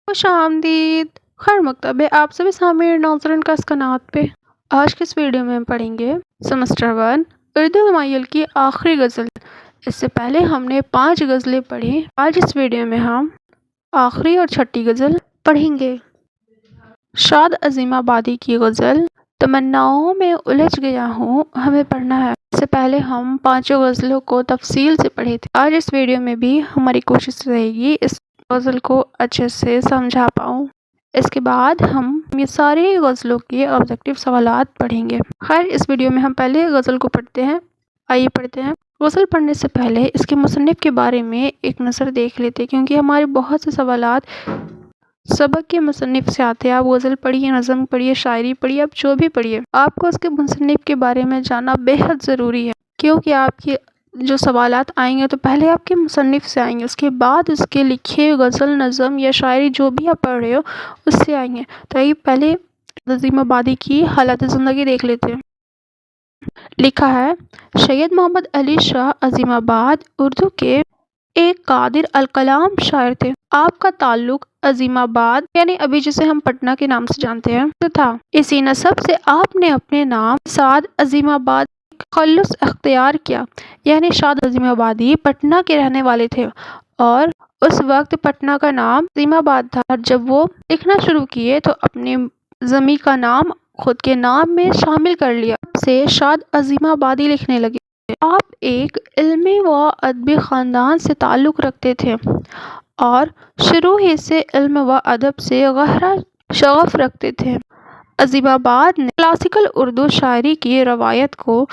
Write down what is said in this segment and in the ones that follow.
خوش آمدید، خیر مکتب ہے آپ سبھی سامعین ناظرین کا اس قنات پہ۔ آج کے اس ویڈیو میں ہم پڑھیں گے سمسٹر 1 اردو ہمایل کی آخری غزل۔ اس سے پہلے ہم نے 5 غزلیں پڑھی۔ آج اس ویڈیو میں ہم آخری اور چھٹی غزل پڑھیں گے۔ شاد عظیم آبادی کی غزل تمناؤں میں الجھ گیا ہوں ہمیں پڑھنا ہے۔ اس سے پہلے ہم 5 غزلوں کو تفصیل سے پڑھے تھے۔ آج اس ویڈیو میں بھی ہماری کوشش رہے گی اس غزل کو اچھے سے سمجھا پاؤں۔ اس کے بعد ہم یہ ساری غزلوں کے آبجیکٹیو سوالات پڑھیں گے۔ خیر اس ویڈیو میں ہم پہلے غزل کو پڑھتے ہیں۔ آئیے پڑھتے ہیں۔ غزل پڑھنے سے پہلے اس کے مصنف کے بارے میں ایک نظر دیکھ لیتے ہیں، کیونکہ ہمارے بہت سے سوالات سبق کے مصنف سے آتے ہیں۔ آپ غزل پڑھیے، نظم پڑھیے، شاعری پڑھیے، آپ جو بھی پڑھیے، آپ کو اس کے مصنف کے بارے میں جاننا بے حد ضروری ہے، کیونکہ آپ کے جو سوالات آئیں گے تو پہلے آپ کے مصنف سے آئیں گے، اس کے بعد اس کے لکھے غزل، نظم یا شاعری جو بھی آپ پڑھ رہے ہو اس سے آئیں گے۔ تو یہ پہلے عظیم آبادی کی حالت زندگی دیکھ لیتے ہیں۔ لکھا ہے، سید محمد علی شاہ عظیم آباد اردو کے ایک قادر الکلام شاعر تھے۔ آپ کا تعلق عظیم آباد یعنی ابھی جسے ہم پٹنہ کے نام سے جانتے ہیں سے تھا۔ اسی نسب سے آپ نے اپنے نام سعد عظیم آباد تخلص اختیار کیا، یعنی شاد عظیم آبادی پٹنہ کے رہنے والے تھے اور اس وقت پٹنہ کا نام عظیم آباد تھا۔ جب وہ لکھنا شروع کیے تو اپنے زمین کا نام خود کے نام میں شامل کر لیا، تب سے شاد عظیم آبادی لکھنے لگے۔ آپ ایک علمی و ادبی خاندان سے تعلق رکھتے تھے اور شروع ہی سے علم و ادب سے گہرا شغف رکھتے تھے۔ عظیم آباد نے کلاسیکل اردو شاعری کی روایت کو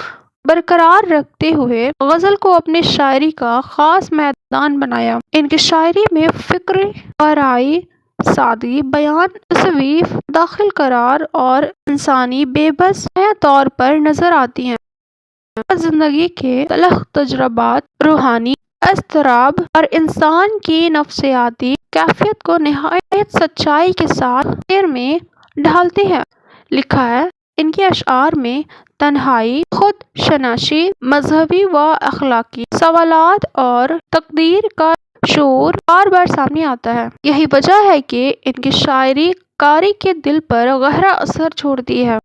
برقرار رکھتے ہوئے غزل کو اپنی شاعری کا خاص میدان بنایا۔ ان کی شاعری میں فکر، گہرائی، سادگی، بیان، تصوف، داخل قرار اور انسانی بے بس نمایاں طور پر نظر آتی ہیں۔ زندگی کے تلخ تجربات، روحانی اضطراب اور انسان کی نفسیاتی کیفیت کو نہایت سچائی کے ساتھ شعر میں ڈھالتے ہیں۔ لکھا ہے، ان کے اشعار میں تنہائی، خود شناسی، مذہبی و اخلاقی سوالات اور تقدیر کا شعور بار بار سامنے آتا ہے۔ یہی وجہ ہے کہ ان کی شاعری قاری کے دل پر گہرا اثر چھوڑتی ہے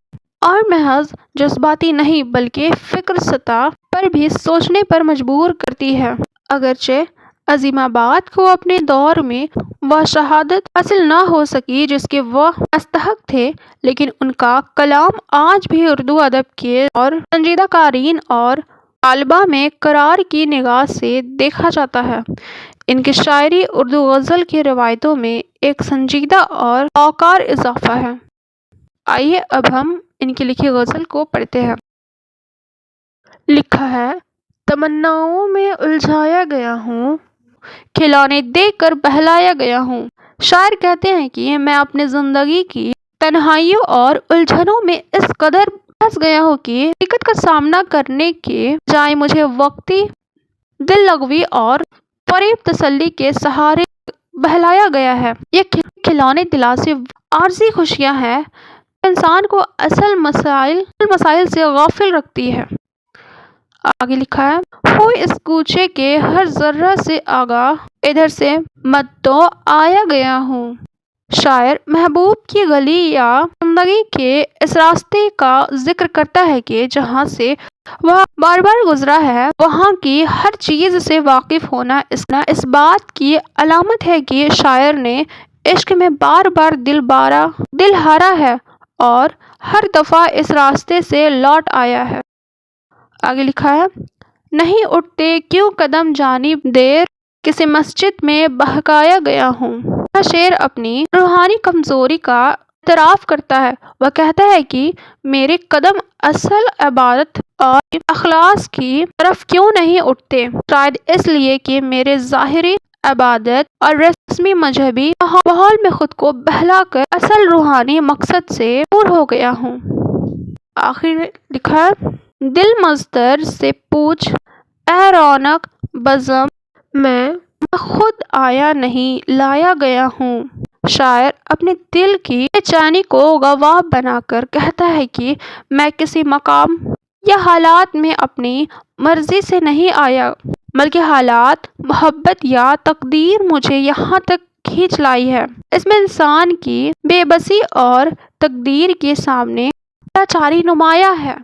اور محض جذباتی نہیں بلکہ فکر سطح پر بھی سوچنے پر مجبور کرتی ہے۔ اگرچہ عظیم آباد کو اپنے دور میں وہ شہادت حاصل نہ ہو سکی جس کے وہ مستحق تھے، لیکن ان کا کلام آج بھی اردو ادب کے اور سنجیدہ قارئین اور طلباء میں قرار کی نگاہ سے دیکھا جاتا ہے۔ ان کی شاعری اردو غزل کی روایتوں میں ایک سنجیدہ اور باوقار اضافہ ہے۔ آئیے اب ہم ان کی لکھی غزل کو پڑھتے ہیں۔ لکھا ہے، تمناؤں میں الجھایا گیا ہوں، کھلونے دے کر بہلایا گیا ہوں۔ شاعر کہتے ہیں کہ میں اپنی زندگی کی تنہائیوں اور الجھنوں میں اس قدر پھنس گیا ہوں کہ حقیقت کا سامنا کرنے کے بجائے مجھے وقتی دل لگوی اور فریب تسلی کے سہارے بہلایا گیا ہے۔ یہ کھلونے دلاسے عارضی خوشیاں ہیں جو انسان کو اصل مسائل سے غافل رکھتی ہے۔ آگے لکھا ہے، ہو اس کوچے کے ہر ذرہ سے آگاہ، ادھر سے مدعو آیا گیا ہوں۔ شاعر محبوب کی گلی یا زندگی کے اس راستے کا ذکر کرتا ہے کہ جہاں سے وہ بار بار گزرا ہے، وہاں کی ہر چیز سے واقف ہونا اس بات کی علامت ہے کہ شاعر نے عشق میں بار بار دل ہارا ہے اور ہر دفعہ اس راستے سے لوٹ آیا ہے۔ آگے لکھا ہے، نہیں اٹھتے کیوں قدم جانب دیر، کسی مسجد میں بہکایا گیا ہوں۔ یہ شعر اپنی روحانی کمزوری کا اعتراف کرتا ہے۔ وہ کہتا ہے کہ میرے قدم اصل عبادت اور اخلاص کی طرف کیوں نہیں اٹھتے، شاید اس لیے کہ میرے ظاہری عبادت اور رسمی مذہبی ماحول میں خود کو بہلا کر اصل روحانی مقصد سے دور ہو گیا ہوں۔ آخر میں لکھا ہے، دل مزدور سے پوچھ اے رونق بزم میں خود آیا نہیں لایا گیا ہوں۔ شاعر اپنے دل کی بے چینی کو گواہ بنا کر کہتا ہے کہ میں کسی مقام یا حالات میں اپنی مرضی سے نہیں آیا، بلکہ حالات، محبت یا تقدیر مجھے یہاں تک کھینچ لائی ہے۔ اس میں انسان کی بے بسی اور تقدیر کے سامنے لاچاری نمایاں ہے۔